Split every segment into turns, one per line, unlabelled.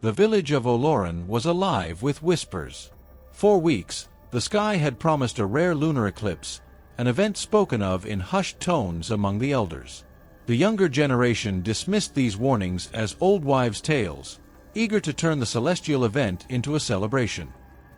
The village of Oloran was alive with whispers. For weeks, the sky had promised a rare lunar eclipse, an event spoken of in hushed tones among the elders. The younger generation dismissed these warnings as old wives' tales, eager to turn the celestial event into a celebration.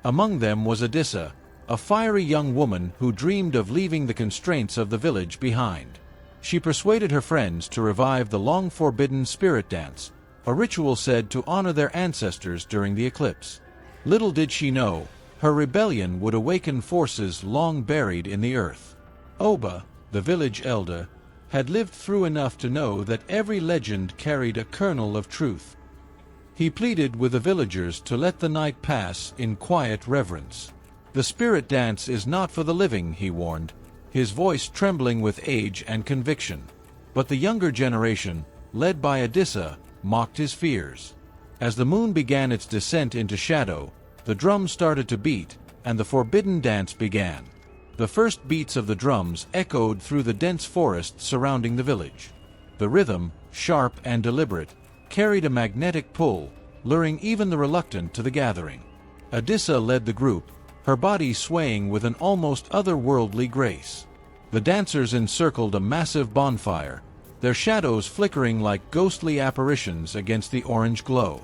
Among them was Adisa, a fiery young woman who dreamed of leaving the constraints of the village behind. She persuaded her friends to revive the long-forbidden spirit dance, a ritual said to honor their ancestors during the eclipse. Little did she know, her rebellion would awaken forces long buried in the earth. Oba, the village elder, had lived through enough to know that every legend carried a kernel of truth. He pleaded with the villagers to let the night pass in quiet reverence. The spirit dance is not for the living, he warned, his voice trembling with age and conviction. But the younger generation, led by Adisa, mocked his fears. As the moon began its descent into shadow, the drums started to beat, and the forbidden dance began. The first beats of the drums echoed through the dense forest surrounding the village. The rhythm, sharp and deliberate, carried a magnetic pull, luring even the reluctant to the gathering. Adisa led the group, her body swaying with an almost otherworldly grace. The dancers encircled a massive bonfire, their shadows flickering like ghostly apparitions against the orange glow.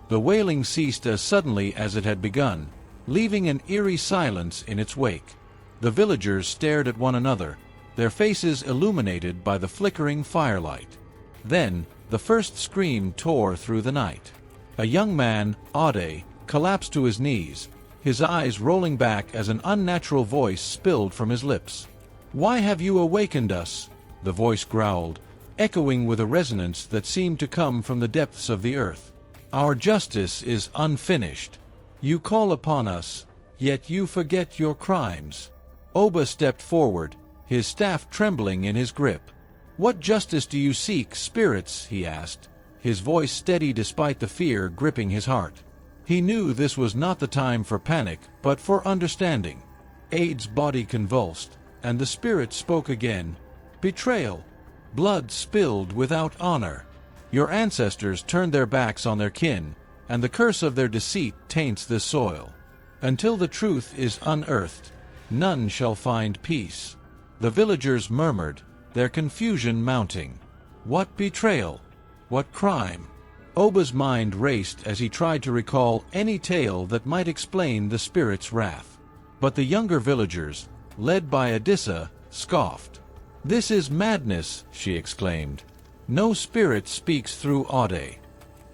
The wailing ceased as suddenly as it had begun, leaving an eerie silence in its wake. The villagers stared at one another, their faces illuminated by the flickering firelight. Then, the first scream tore through the night. A young man, Ade, collapsed to his knees, his eyes rolling back as an unnatural voice spilled from his lips. "Why have you awakened us?" the voice growled, echoing with a resonance that seemed to come from the depths of the earth. "Our justice is unfinished. You call upon us, yet you forget your crimes." Oba stepped forward, his staff trembling in his grip. "What justice do you seek, spirits?" he asked, his voice steady despite the fear gripping his heart. He knew this was not the time for panic, but for understanding. Ade's body convulsed, and the spirit spoke again. "Betrayal. Blood spilled without honor. Your ancestors turned their backs on their kin, and the curse of their deceit taints this soil. Until the truth is unearthed, none shall find peace." The villagers murmured, their confusion mounting. What betrayal? What crime? Oba's mind raced as he tried to recall any tale that might explain the spirit's wrath. But the younger villagers, led by Adisa, scoffed. "This is madness," she exclaimed. "No spirit speaks through Ade.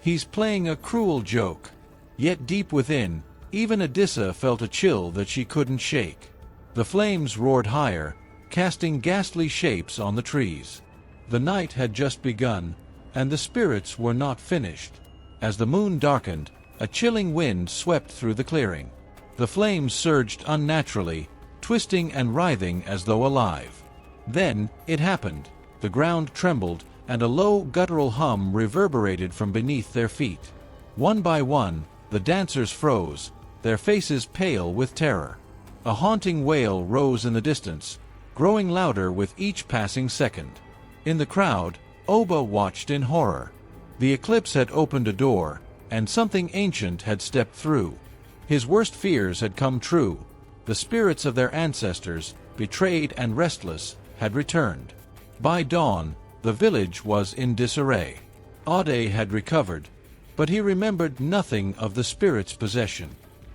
He's playing a cruel joke." Yet deep within, even Adisa felt a chill that she couldn't shake. The flames roared higher, casting ghastly shapes on the trees. The night had just begun, and the spirits were not finished. As the moon darkened, a chilling wind swept through the clearing. The flames surged unnaturally, twisting and writhing as though alive. Then, it happened. The ground trembled, and a low, guttural hum reverberated from beneath their feet. One by one, the dancers froze, their faces pale with terror. A haunting wail rose in the distance, growing louder with each passing second. In the crowd, Oba watched in horror. The eclipse had opened a door, and something ancient had stepped through. His worst fears had come true. The spirits of their ancestors, betrayed and restless, had returned. By dawn, the village was in disarray. Ade had recovered, but he remembered nothing of the spirit's possession.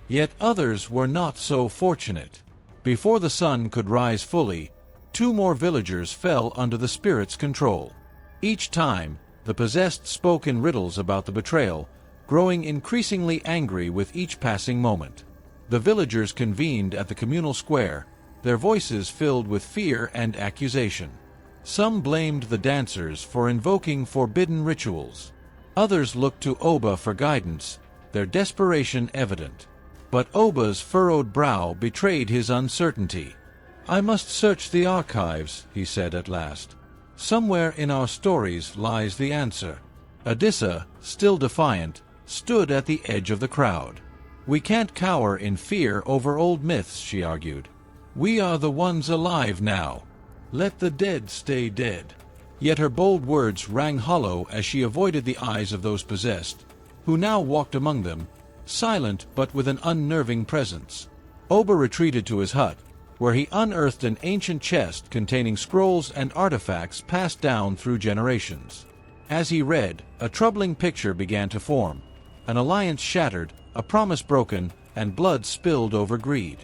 Yet others were not so fortunate. Before the sun could rise fully, 2 more villagers fell under the spirit's control. Each time, the possessed spoke in riddles about the betrayal, growing increasingly angry with each passing moment. The villagers convened at the communal square, their voices filled with fear and accusation. Some blamed the dancers for invoking forbidden rituals. Others looked to Oba for guidance, their desperation evident. But Oba's furrowed brow betrayed his uncertainty. "I must search the archives," he said at last. "Somewhere in our stories lies the answer." Adisa, still defiant, stood at the edge of the crowd. "We can't cower in fear over old myths," she argued. "We are the ones alive now. Let the dead stay dead." Yet her bold words rang hollow as she avoided the eyes of those possessed, who now walked among them, silent but with an unnerving presence. Oba retreated to his hut, where he unearthed an ancient chest containing scrolls and artifacts passed down through generations. As he read, a troubling picture began to form. An alliance shattered, a promise broken, and blood spilled over greed.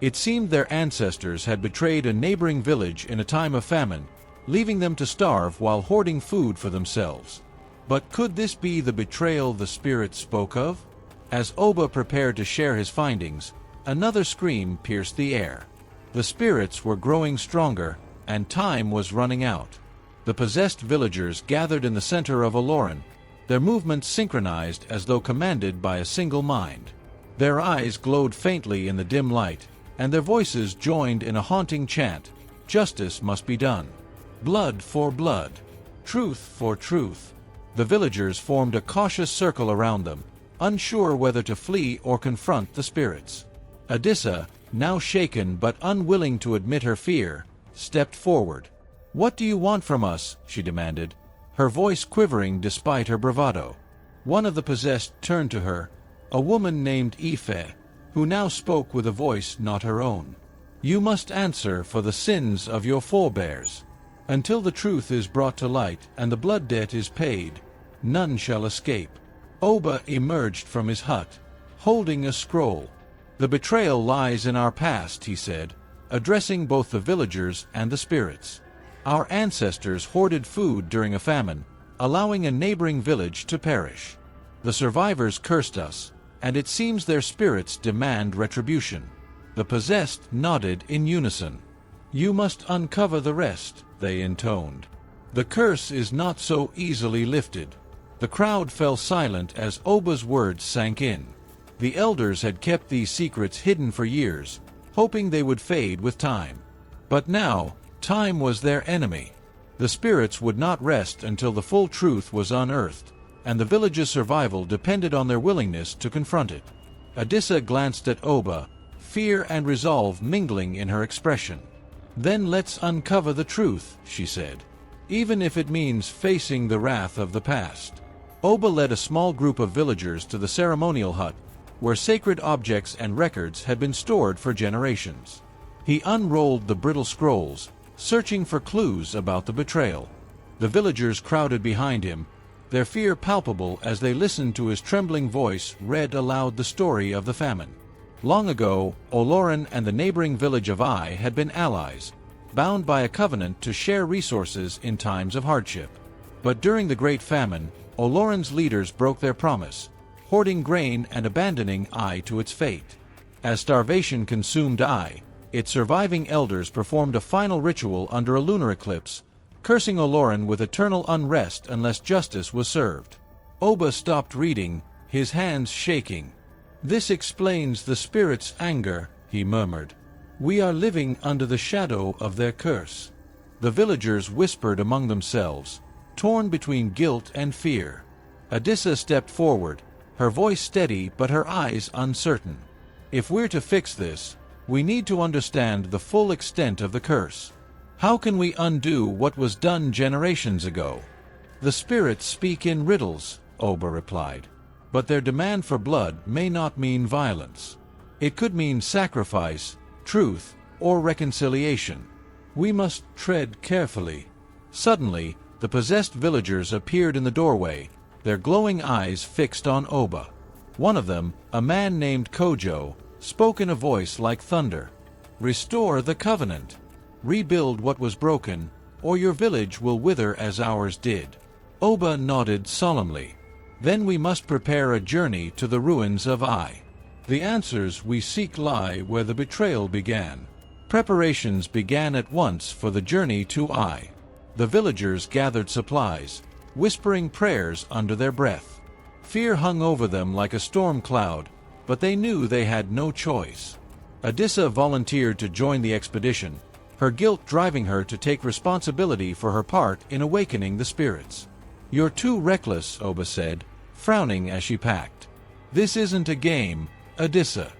It seemed their ancestors had betrayed a neighboring village in a time of famine, leaving them to starve while hoarding food for themselves. But could this be the betrayal the spirits spoke of? As Oba prepared to share his findings, another scream pierced the air. The spirits were growing stronger, and time was running out. The possessed villagers gathered in the center of Oloran, their movements synchronized as though commanded by a single mind. Their eyes glowed faintly in the dim light, and their voices joined in a haunting chant, "Justice must be done. Blood for blood. Truth for truth." The villagers formed a cautious circle around them, unsure whether to flee or confront the spirits. Adisa, now shaken but unwilling to admit her fear, stepped forward. "What do you want from us?" she demanded, her voice quivering despite her bravado. One of the possessed turned to her, a woman named Ife, who now spoke with a voice not her own. "You must answer for the sins of your forebears. Until the truth is brought to light and the blood debt is paid, none shall escape." Oba emerged from his hut, holding a scroll. "The betrayal lies in our past," he said, addressing both the villagers and the spirits. "Our ancestors hoarded food during a famine, allowing a neighboring village to perish. The survivors cursed us, and it seems their spirits demand retribution." The possessed nodded in unison. "You must uncover the rest," they intoned. "The curse is not so easily lifted." The crowd fell silent as Oba's words sank in. The elders had kept these secrets hidden for years, hoping they would fade with time. But now, time was their enemy. The spirits would not rest until the full truth was unearthed, and the village's survival depended on their willingness to confront it. Adisa glanced at Oba, fear and resolve mingling in her expression. "Then let's uncover the truth," she said, "even if it means facing the wrath of the past." Oba led a small group of villagers to the ceremonial hut, where sacred objects and records had been stored for generations. He unrolled the brittle scrolls, searching for clues about the betrayal. The villagers crowded behind him, their fear palpable as they listened to his trembling voice read aloud the story of the famine. Long ago, Oloran and the neighboring village of Ai had been allies, bound by a covenant to share resources in times of hardship. But during the Great Famine, Oloran's leaders broke their promise, hoarding grain and abandoning Ai to its fate. As starvation consumed Ai, its surviving elders performed a final ritual under a lunar eclipse, cursing Oloran with eternal unrest unless justice was served. Oba stopped reading, his hands shaking. "This explains the spirits' anger," he murmured. "We are living under the shadow of their curse." The villagers whispered among themselves, torn between guilt and fear. Adisa stepped forward, her voice steady but her eyes uncertain. "If we're to fix this, we need to understand the full extent of the curse. How can we undo what was done generations ago?" "The spirits speak in riddles," Oba replied. "But their demand for blood may not mean violence. It could mean sacrifice, truth, or reconciliation. We must tread carefully." Suddenly, the possessed villagers appeared in the doorway, their glowing eyes fixed on Oba. One of them, a man named Kojo, spoke in a voice like thunder. "Restore the covenant. Rebuild what was broken, or your village will wither as ours did." Oba nodded solemnly. "Then we must prepare a journey to the ruins of Ai. The answers we seek lie where the betrayal began." Preparations began at once for the journey to Ai. The villagers gathered supplies, whispering prayers under their breath. Fear hung over them like a storm cloud, but they knew they had no choice. Adisa volunteered to join the expedition, her guilt driving her to take responsibility for her part in awakening the spirits. "You're too reckless," Oba said, frowning as she packed. "This isn't a game, Adisa.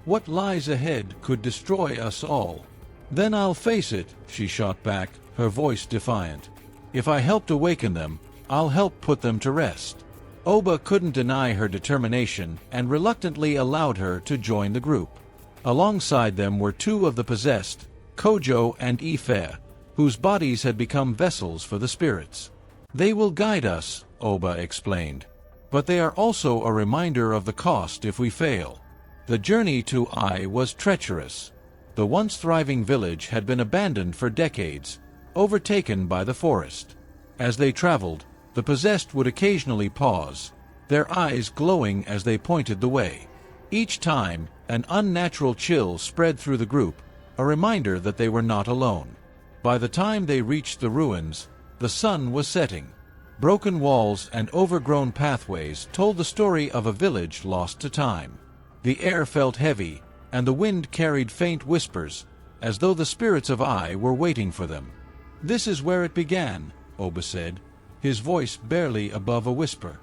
What lies ahead could destroy us all." "Then I'll face it," she shot back, her voice defiant. "If I helped awaken them, I'll help put them to rest." Oba couldn't deny her determination and reluctantly allowed her to join the group. Alongside them were two of the possessed, Kojo and Ife, whose bodies had become vessels for the spirits. "They will guide us," Oba explained. "But they are also a reminder of the cost if we fail." The journey to Ai was treacherous. The once thriving village had been abandoned for decades, overtaken by the forest. As they traveled, the possessed would occasionally pause, their eyes glowing as they pointed the way. Each time, an unnatural chill spread through the group, a reminder that they were not alone. By the time they reached the ruins, the sun was setting. Broken walls and overgrown pathways told the story of a village lost to time. The air felt heavy, and the wind carried faint whispers, as though the spirits of Ai were waiting for them. "This is where it began," Oba said, his voice barely above a whisper.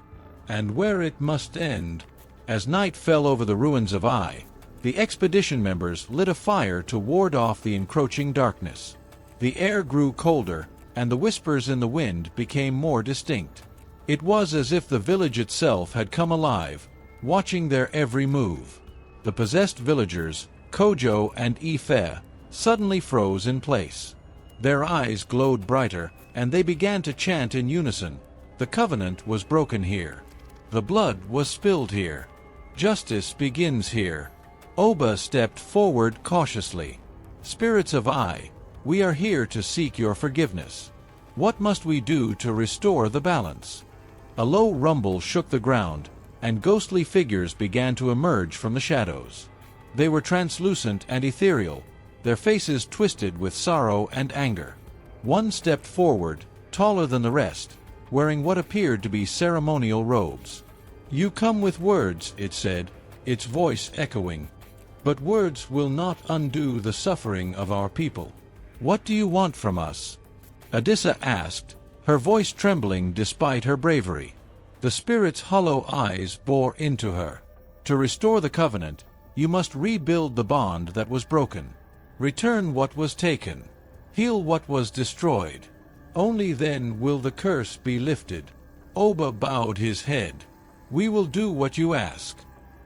"And where it must end." As night fell over the ruins of Ai, the expedition members lit a fire to ward off the encroaching darkness. The air grew colder, and the whispers in the wind became more distinct. It was as if the village itself had come alive, watching their every move. The possessed villagers, Kojo and Ife, suddenly froze in place. Their eyes glowed brighter, and they began to chant in unison. The covenant was broken here. The blood was spilled here. Justice begins here. Oba stepped forward cautiously. "Spirits of Ai, we are here to seek your forgiveness. What must we do to restore the balance?" A low rumble shook the ground, and ghostly figures began to emerge from the shadows. They were translucent and ethereal, their faces twisted with sorrow and anger. One stepped forward, taller than the rest, wearing what appeared to be ceremonial robes. "You come with words," it said, its voice echoing. "But words will not undo the suffering of our people. What do you want from us?" Adisa asked, her voice trembling despite her bravery. The spirit's hollow eyes bore into her. "To restore the covenant, you must rebuild the bond that was broken. Return what was taken. Heal what was destroyed. Only then will the curse be lifted." Oba bowed his head. "We will do what you ask.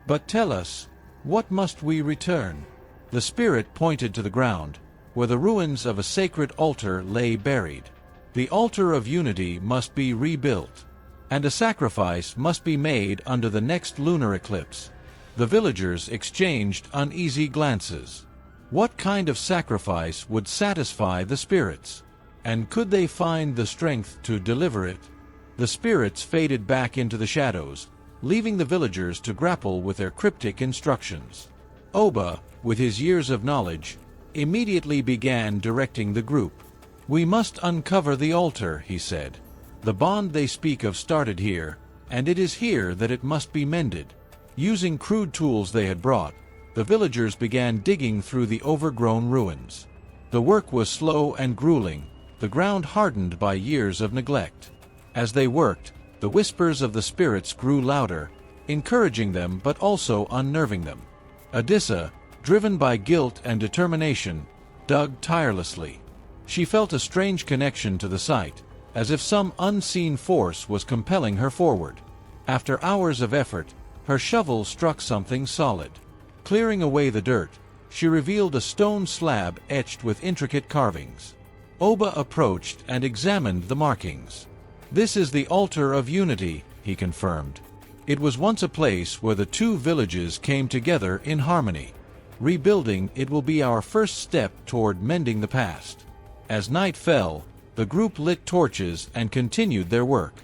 But tell us, what must we return?" The spirit pointed to the ground, where the ruins of a sacred altar lay buried. "The altar of unity must be rebuilt, and a sacrifice must be made under the next lunar eclipse." The villagers exchanged uneasy glances. What kind of sacrifice would satisfy the spirits? And could they find the strength to deliver it? The spirits faded back into the shadows, leaving the villagers to grapple with their cryptic instructions. Oba, with his years of knowledge, immediately began directing the group. "We must uncover the altar," he said. "The bond they speak of started here, and it is here that it must be mended." Using crude tools they had brought, the villagers began digging through the overgrown ruins. The work was slow and grueling, the ground hardened by years of neglect. As they worked, the whispers of the spirits grew louder, encouraging them but also unnerving them. Adisa, driven by guilt and determination, dug tirelessly. She felt a strange connection to the site, as if some unseen force was compelling her forward. After hours of effort, her shovel struck something solid. Clearing away the dirt, she revealed a stone slab etched with intricate carvings. Oba approached and examined the markings. "This is the altar of unity," he confirmed. "It was once a place where the two villages came together in harmony. Rebuilding it will be our first step toward mending the past." As night fell, the group lit torches and continued their work.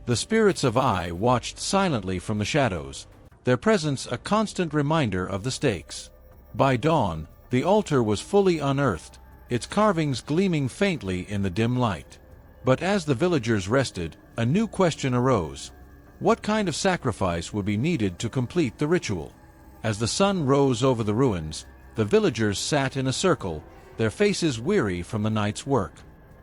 The spirits of Ai watched silently from the shadows, their presence a constant reminder of the stakes. By dawn, the altar was fully unearthed, its carvings gleaming faintly in the dim light. But as the villagers rested, a new question arose. What kind of sacrifice would be needed to complete the ritual? As the sun rose over the ruins, the villagers sat in a circle, their faces weary from the night's work.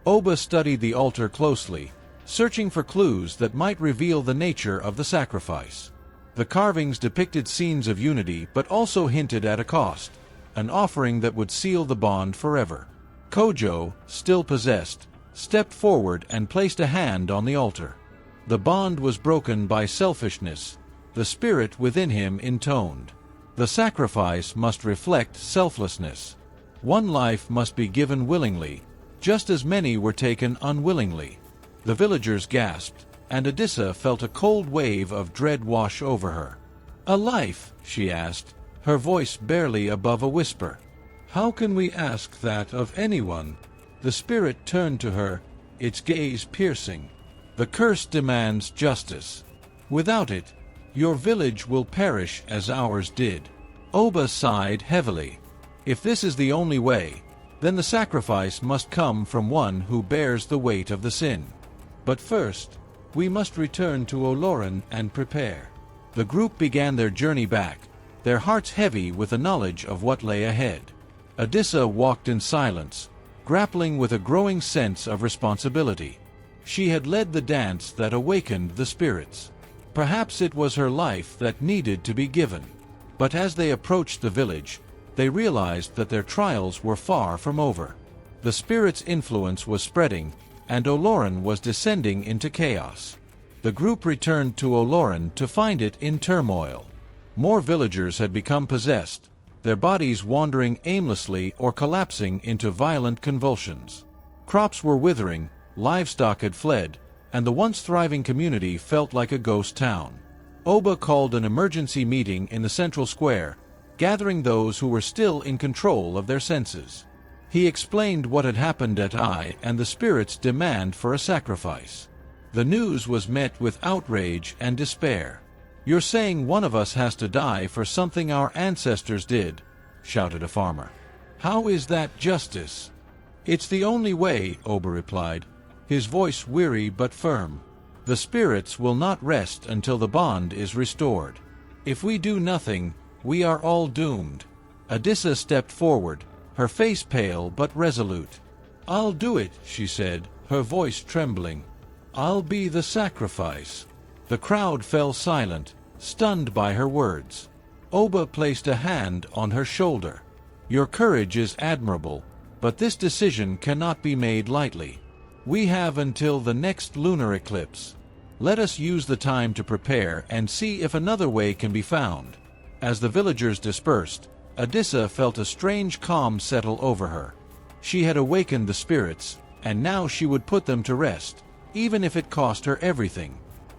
Oba studied the altar closely, searching for clues that might reveal the nature of the sacrifice. The carvings depicted scenes of unity but also hinted at a cost, an offering that would seal the bond forever. Kojo, still possessed, stepped forward and placed a hand on the altar. The bond was broken by selfishness, the spirit within him intoned. The sacrifice must reflect selflessness. One life must be given willingly, just as many were taken unwillingly. The villagers gasped, and Adisa felt a cold wave of dread wash over her. "A life?" she asked, her voice barely above a whisper. "How can we ask that of anyone?" The spirit turned to her, its gaze piercing. "The curse demands justice. Without it, your village will perish as ours did." Oba sighed heavily. "If this is the only way, then the sacrifice must come from one who bears the weight of the sin. But first, we must return to Oloran and prepare." The group began their journey back, their hearts heavy with the knowledge of what lay ahead. Adisa walked in silence, grappling with a growing sense of responsibility. She had led the dance that awakened the spirits. Perhaps it was her life that needed to be given. But as they approached the village, they realized that their trials were far from over. The spirit's influence was spreading, and Oloran was descending into chaos. The group returned to Oloran to find it in turmoil. More villagers had become possessed, their bodies wandering aimlessly or collapsing into violent convulsions. Crops were withering, livestock had fled, and the once thriving community felt like a ghost town. Oba called an emergency meeting in the central square, gathering those who were still in control of their senses. He explained what had happened at Ai and the spirit's demand for a sacrifice. The news was met with outrage and despair. "You're saying one of us has to die for something our ancestors did," shouted a farmer. "How is that justice?" "It's the only way," Oba replied, his voice weary but firm. "The spirits will not rest until the bond is restored. If we do nothing, we are all doomed." Adisa stepped forward, her face pale but resolute. "I'll do it," she said, her voice trembling. "I'll be the sacrifice." The crowd fell silent, stunned by her words. Oba placed a hand on her shoulder. "Your courage is admirable, but this decision cannot be made lightly. We have until the next lunar eclipse. Let us use the time to prepare and see if another way can be found." As the villagers dispersed, Adisa felt a strange calm settle over her. She had awakened the spirits, and now she would put them to rest, even if it cost her everything.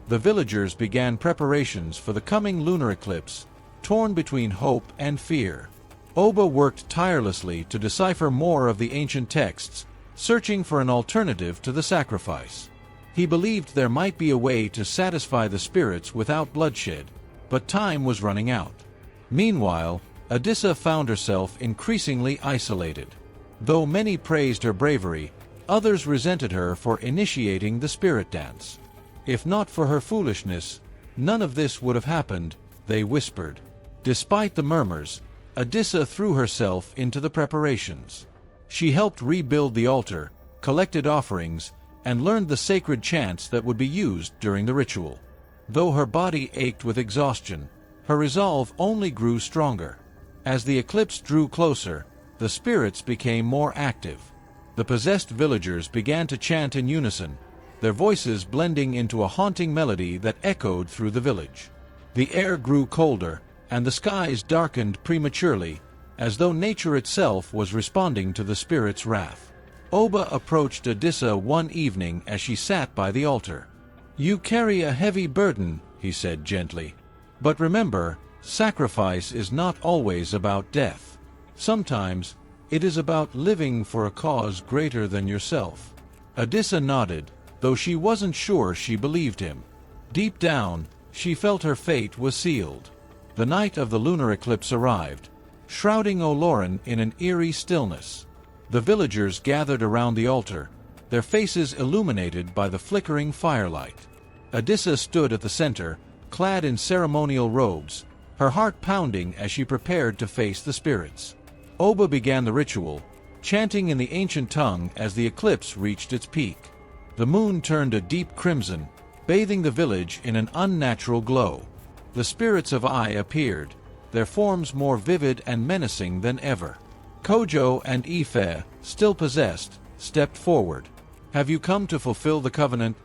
The villagers began preparations for the coming lunar eclipse, torn between hope and fear. Oba worked tirelessly to decipher more of the ancient texts, searching for an alternative to the sacrifice. He believed there might be a way to satisfy the spirits without bloodshed, but time was running out. Meanwhile, Adisa found herself increasingly isolated. Though many praised her bravery, others resented her for initiating the spirit dance. "If not for her foolishness, none of this would have happened," they whispered. Despite the murmurs, Adisa threw herself into the preparations. She helped rebuild the altar, collected offerings, and learned the sacred chants that would be used during the ritual. Though her body ached with exhaustion, her resolve only grew stronger. As the eclipse drew closer, the spirits became more active. The possessed villagers began to chant in unison, their voices blending into a haunting melody that echoed through the village. The air grew colder, and the skies darkened prematurely, as though nature itself was responding to the spirit's wrath. Oba approached Adisa one evening as she sat by the altar. "You carry a heavy burden," he said gently. "But remember, sacrifice is not always about death. Sometimes, it is about living for a cause greater than yourself." Adisa nodded, though she wasn't sure she believed him. Deep down, she felt her fate was sealed. The night of the lunar eclipse arrived, shrouding Oloran in an eerie stillness. The villagers gathered around the altar, their faces illuminated by the flickering firelight. Adisa stood at the center, clad in ceremonial robes, her heart pounding as she prepared to face the spirits. Oba began the ritual, chanting in the ancient tongue as the eclipse reached its peak. The moon turned a deep crimson, bathing the village in an unnatural glow. The spirits of Ai appeared, their forms more vivid and menacing than ever. Kojo and Ife, still possessed, stepped forward. "Have you come to fulfill the covenant?"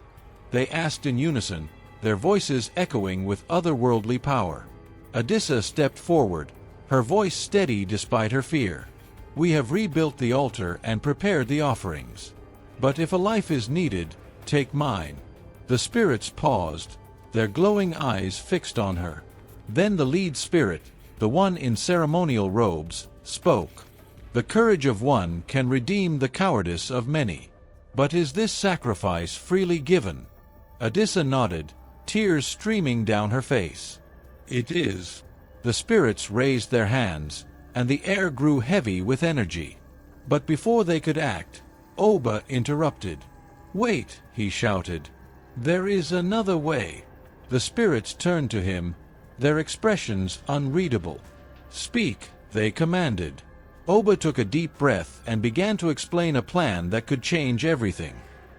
they asked in unison, their voices echoing with otherworldly power. Adisa stepped forward, her voice steady despite her fear. "We have rebuilt the altar and prepared the offerings. But if a life is needed, take mine." The spirits paused, their glowing eyes fixed on her. Then the lead spirit, the one in ceremonial robes, spoke. "The courage of one can redeem the cowardice of many. But is this sacrifice freely given?" Adisa nodded, tears streaming down her face. "It is." The spirits raised their hands, and the air grew heavy with energy. But before they could act, Oba interrupted. "Wait," he shouted. "There is another way." The spirits turned to him, their expressions unreadable. "Speak," they commanded. Oba took a deep breath and began to explain a plan that could change everything.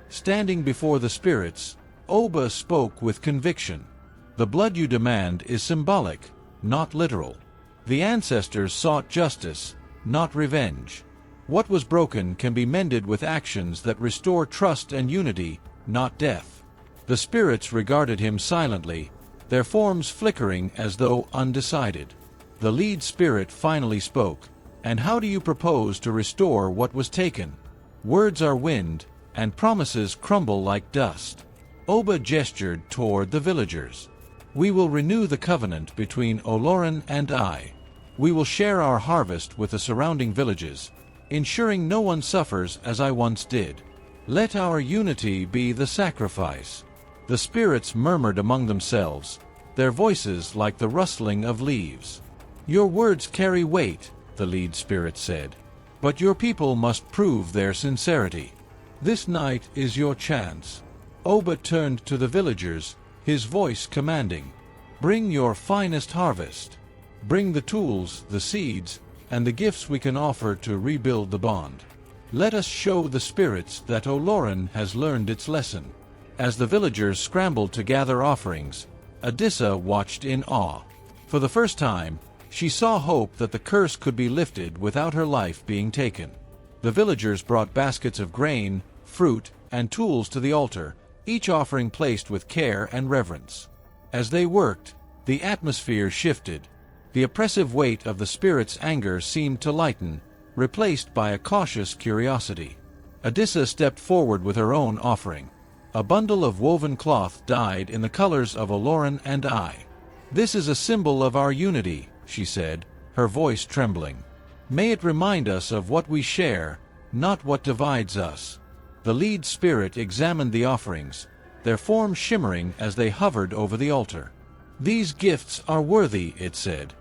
Standing before the spirits, Oba spoke with conviction. "The blood you demand is symbolic, not literal. The ancestors sought justice, not revenge. What was broken can be mended with actions that restore trust and unity, not death." The spirits regarded him silently, their forms flickering as though undecided. The lead spirit finally spoke. "And how do you propose to restore what was taken? Words are wind, and promises crumble like dust." Oba gestured toward the villagers. "We will renew the covenant between Oloran and I. We will share our harvest with the surrounding villages, ensuring no one suffers as I once did. Let our unity be the sacrifice." The spirits murmured among themselves, their voices like the rustling of leaves. "Your words carry weight," the lead spirit said, "but your people must prove their sincerity. This night is your chance." Oba turned to the villagers, his voice commanding. "Bring your finest harvest. Bring the tools, the seeds, and the gifts we can offer to rebuild the bond. Let us show the spirits that Oloran has learned its lesson." As the villagers scrambled to gather offerings, Adisa watched in awe. For the first time, she saw hope that the curse could be lifted without her life being taken. The villagers brought baskets of grain, fruit, and tools to the altar, each offering placed with care and reverence. As they worked, the atmosphere shifted. The oppressive weight of the spirit's anger seemed to lighten, replaced by a cautious curiosity. Adisa stepped forward with her own offering. A bundle of woven cloth dyed in the colors of Oloran and I. "This is a symbol of our unity," she said, her voice trembling. "May it remind us of what we share, not what divides us." The lead spirit examined the offerings, their forms shimmering as they hovered over the altar. "These gifts are worthy," it said,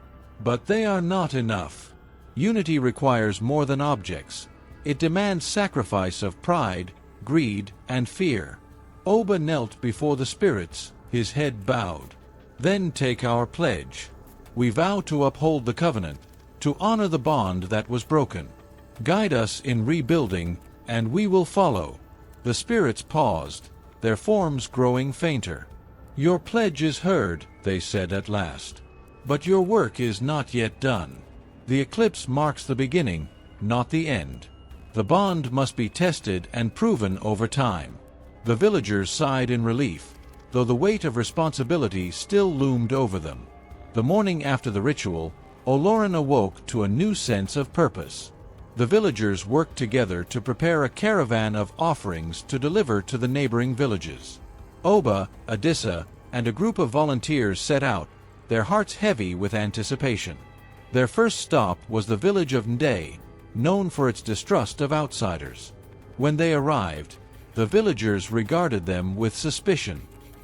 "but they are not enough. Unity requires more than objects. It demands sacrifice of pride, greed, and fear." Oba knelt before the spirits, his head bowed. "Then take our pledge. We vow to uphold the covenant, to honor the bond that was broken. Guide us in rebuilding, and we will follow." The spirits paused, their forms growing fainter. "Your pledge is heard," they said at last. "But your work is not yet done. The eclipse marks the beginning, not the end. The bond must be tested and proven over time." The villagers sighed in relief, though the weight of responsibility still loomed over them. The morning after the ritual, Oloran awoke to a new sense of purpose. The villagers worked together to prepare a caravan of offerings to deliver to the neighboring villages. Oba, Adisa, and a group of volunteers set out, their hearts heavy with anticipation. Their first stop was the village of Nde, known for its distrust of outsiders. When they arrived, the villagers regarded them with suspicion.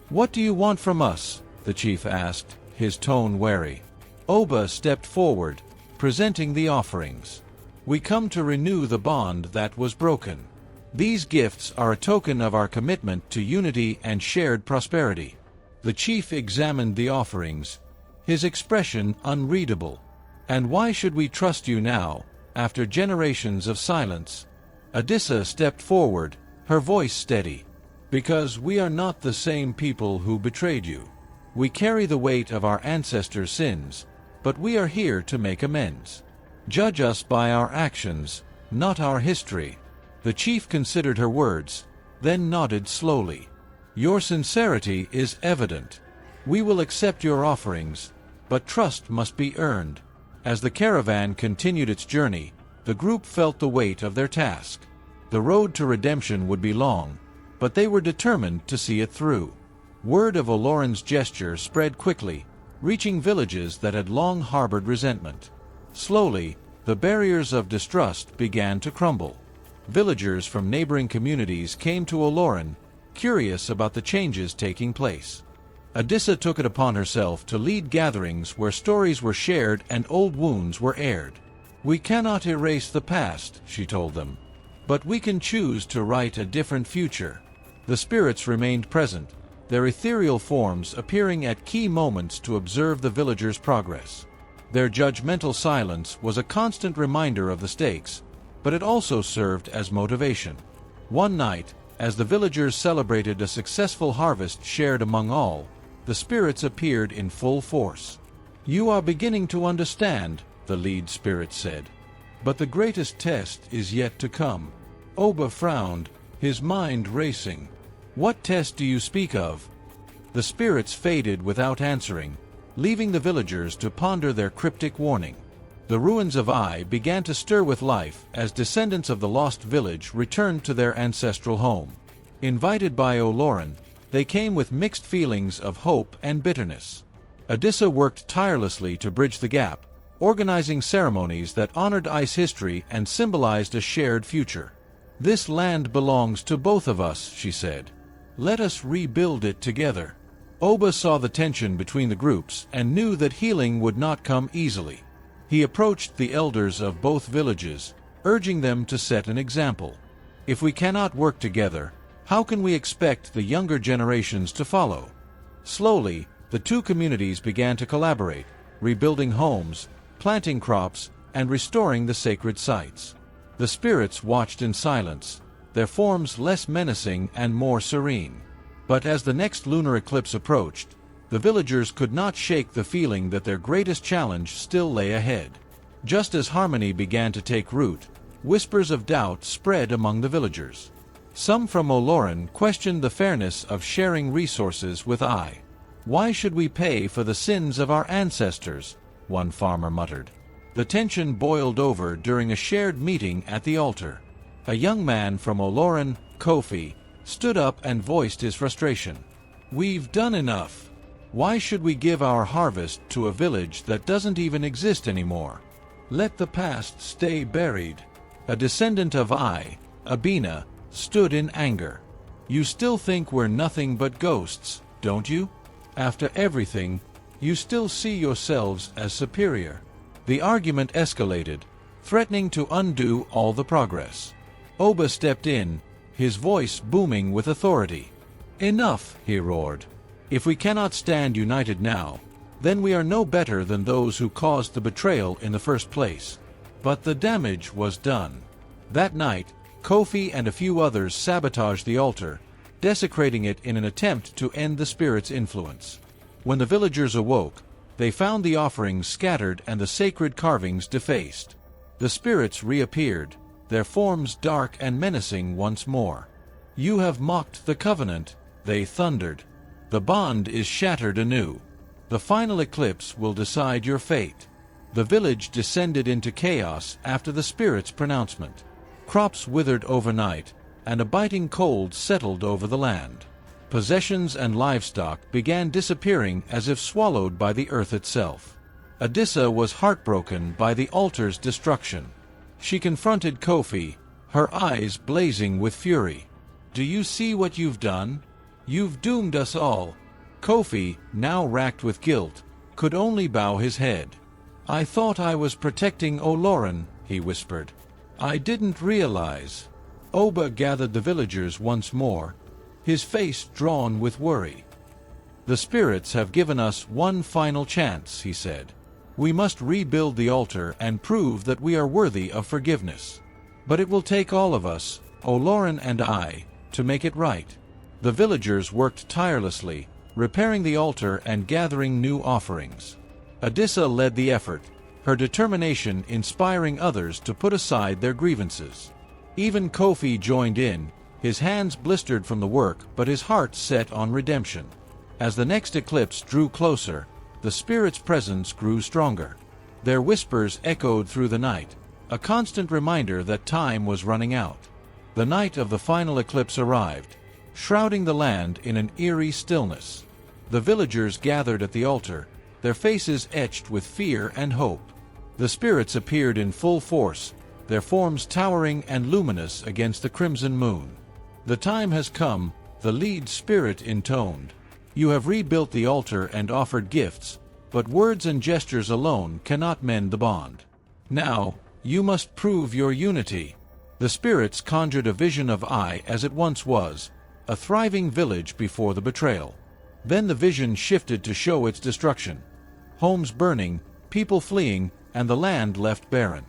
"What do you want from us?" the chief asked, his tone wary. Oba stepped forward, presenting the offerings. "We come to renew the bond that was broken. These gifts are a token of our commitment to unity and shared prosperity." The chief examined the offerings, his expression unreadable. "And why should we trust you now, after generations of silence?" Adisa stepped forward, her voice steady. "Because we are not the same people who betrayed you. We carry the weight of our ancestors' sins, but we are here to make amends. Judge us by our actions, not our history." The chief considered her words, then nodded slowly. Your sincerity is evident. We will accept your offerings, but trust must be earned. As the caravan continued its journey, the group felt the weight of their task. The road to redemption would be long, but they were determined to see it through. Word of Olorin's gesture spread quickly, reaching villages that had long harbored resentment. Slowly, the barriers of distrust began to crumble. Villagers from neighboring communities came to Olorin, curious about the changes taking place. Adisa took it upon herself to lead gatherings where stories were shared and old wounds were aired. We cannot erase the past, she told them, but we can choose to write a different future. The spirits remained present, their ethereal forms appearing at key moments to observe the villagers' progress. Their judgmental silence was a constant reminder of the stakes, but it also served as motivation. One night, as the villagers celebrated a successful harvest shared among all, the spirits appeared in full force. "You are beginning to understand," the lead spirit said. "But the greatest test is yet to come." Oba frowned, his mind racing. "What test do you speak of?" The spirits faded without answering, leaving the villagers to ponder their cryptic warning. The ruins of Ai began to stir with life as descendants of the lost village returned to their ancestral home. Invited by Olorin, they came with mixed feelings of hope and bitterness. Adisa worked tirelessly to bridge the gap, organizing ceremonies that honored Ai's history and symbolized a shared future. "This land belongs to both of us," she said. "Let us rebuild it together." Oba saw the tension between the groups and knew that healing would not come easily. He approached the elders of both villages, urging them to set an example. "If we cannot work together, how can we expect the younger generations to follow?" Slowly, the two communities began to collaborate, rebuilding homes, planting crops, and restoring the sacred sites. The spirits watched in silence, their forms less menacing and more serene. But as the next lunar eclipse approached, the villagers could not shake the feeling that their greatest challenge still lay ahead. Just as harmony began to take root, whispers of doubt spread among the villagers. Some from Olorin questioned the fairness of sharing resources with Ai. "Why should we pay for the sins of our ancestors?" one farmer muttered. The tension boiled over during a shared meeting at the altar. A young man from Olorin, Kofi, stood up and voiced his frustration. "We've done enough. Why should we give our harvest to a village that doesn't even exist anymore? Let the past stay buried." A descendant of Ai, Abina, stood in anger. "You still think we're nothing but ghosts, don't you? After everything, you still see yourselves as superior." The argument escalated, threatening to undo all the progress. Oba stepped in, his voice booming with authority. "Enough," he roared. "If we cannot stand united now, then we are no better than those who caused the betrayal in the first place." But the damage was done. That night, Kofi and a few others sabotaged the altar, desecrating it in an attempt to end the spirit's influence. When the villagers awoke, they found the offerings scattered and the sacred carvings defaced. The spirits reappeared, their forms dark and menacing once more. "You have mocked the covenant," they thundered. "The bond is shattered anew. The final eclipse will decide your fate." The village descended into chaos after the spirit's pronouncement. Crops withered overnight, and a biting cold settled over the land. Possessions and livestock began disappearing as if swallowed by the earth itself. Adisa was heartbroken by the altar's destruction. She confronted Kofi, her eyes blazing with fury. "Do you see what you've done? You've doomed us all." Kofi, now racked with guilt, could only bow his head. "I thought I was protecting Olorin," he whispered. "I didn't realize." Oba gathered the villagers once more, his face drawn with worry. "The spirits have given us one final chance," he said. "We must rebuild the altar and prove that we are worthy of forgiveness. But it will take all of us, Olorin and I, to make it right." The villagers worked tirelessly, repairing the altar and gathering new offerings. Adisa led the effort, her determination inspiring others to put aside their grievances. Even Kofi joined in, His hands blistered from the work, but his heart set on redemption. As the next eclipse drew closer, the spirit's presence grew stronger. Their whispers echoed through the night, a constant reminder that time was running out. The night of the final eclipse arrived, shrouding the land in an eerie stillness. The villagers gathered at the altar, their faces etched with fear and hope. The spirits appeared in full force, their forms towering and luminous against the crimson moon. "The time has come," the lead spirit intoned. "You have rebuilt the altar and offered gifts, but words and gestures alone cannot mend the bond. Now, you must prove your unity." The spirits conjured a vision of Ai as it once was, a thriving village before the betrayal. Then the vision shifted to show its destruction. Homes burning, people fleeing, and the land left barren.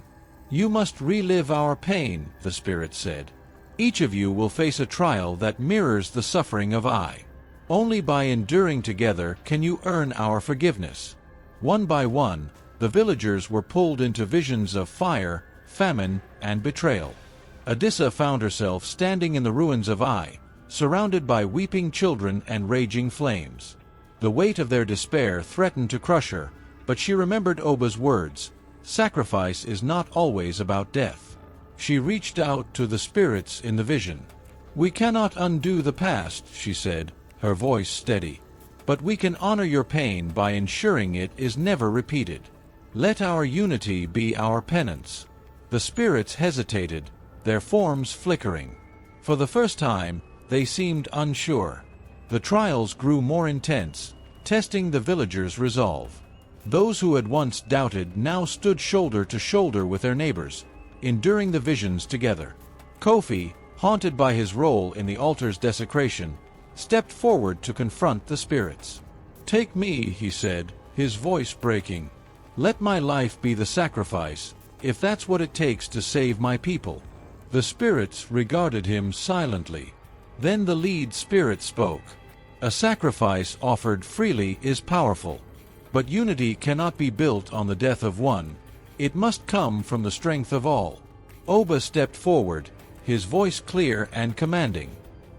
"You must relive our pain," the spirits said. "Each of you will face a trial that mirrors the suffering of Ai. Only by enduring together can you earn our forgiveness." One by one, the villagers were pulled into visions of fire, famine, and betrayal. Adisa found herself standing in the ruins of Ai, surrounded by weeping children and raging flames. The weight of their despair threatened to crush her, but she remembered Oba's words, "Sacrifice is not always about death." She reached out to the spirits in the vision. "We cannot undo the past," she said, her voice steady. "But we can honor your pain by ensuring it is never repeated. Let our unity be our penance." The spirits hesitated, their forms flickering. For the first time, they seemed unsure. The trials grew more intense, testing the villagers' resolve. Those who had once doubted now stood shoulder to shoulder with their neighbors, enduring the visions together. Kofi, haunted by his role in the altar's desecration, stepped forward to confront the spirits. "Take me," he said, his voice breaking. "Let my life be the sacrifice, if that's what it takes to save my people." The spirits regarded him silently. Then the lead spirit spoke. "A sacrifice offered freely is powerful. But unity cannot be built on the death of one. It must come from the strength of all." Oba stepped forward, his voice clear and commanding.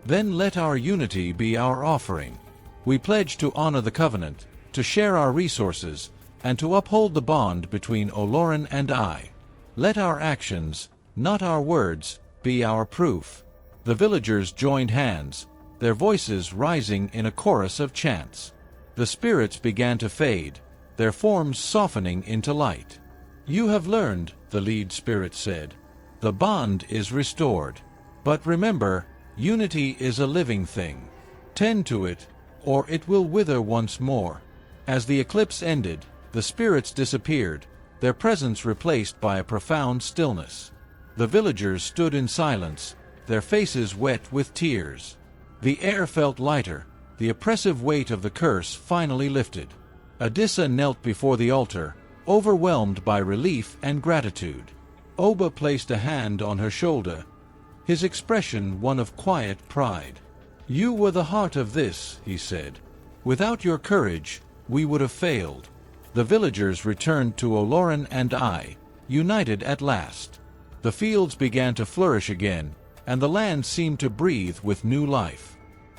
"Then let our unity be our offering. We pledge to honor the covenant, to share our resources, and to uphold the bond between Oloran and I. Let our actions, not our words, be our proof." The villagers joined hands, their voices rising in a chorus of chants. The spirits began to fade, their forms softening into light. "You have learned," the lead spirit said. "The bond is restored. But remember, unity is a living thing. Tend to it, or it will wither once more." As the eclipse ended, the spirits disappeared, their presence replaced by a profound stillness. The villagers stood in silence, their faces wet with tears. The air felt lighter, the oppressive weight of the curse finally lifted. Adisa knelt before the altar, overwhelmed by relief and gratitude. Oba placed a hand on her shoulder, his expression one of quiet pride. "You were the heart of this," he said. "Without your courage, we would have failed." The villagers returned to Oloran and I, united at last. The fields began to flourish again, and the land seemed to breathe with new life.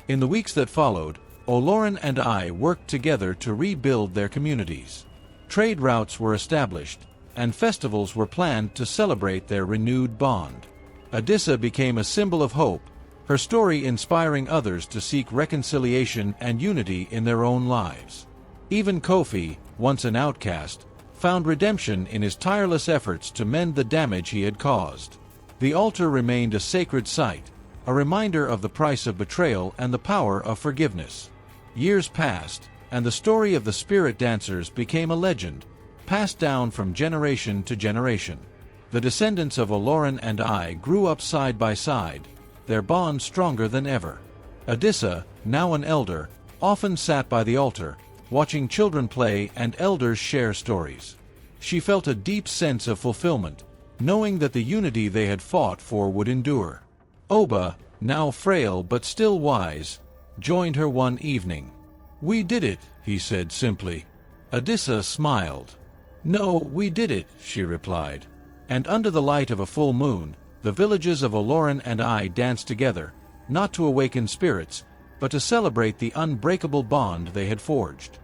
In the weeks that followed, Oloran and I worked together to rebuild their communities. Trade routes were established, and festivals were planned to celebrate their renewed bond. Adisa became a symbol of hope, her story inspiring others to seek reconciliation and unity in their own lives. Even Kofi, once an outcast, found redemption in his tireless efforts to mend the damage he had caused. The altar remained a sacred site, a reminder of the price of betrayal and the power of forgiveness. Years passed, and the story of the spirit dancers became a legend, passed down from generation to generation. The descendants of Oloran and I grew up side by side, their bond stronger than ever. Adisa, now an elder, often sat by the altar, watching children play and elders share stories. She felt a deep sense of fulfillment, knowing that the unity they had fought for would endure. Oba, now frail but still wise, joined her one evening. "We did it," he said simply. Adisa smiled. "No, we did it," she replied. And under the light of a full moon, the villages of Oloran and I danced together, not to awaken spirits, but to celebrate the unbreakable bond they had forged.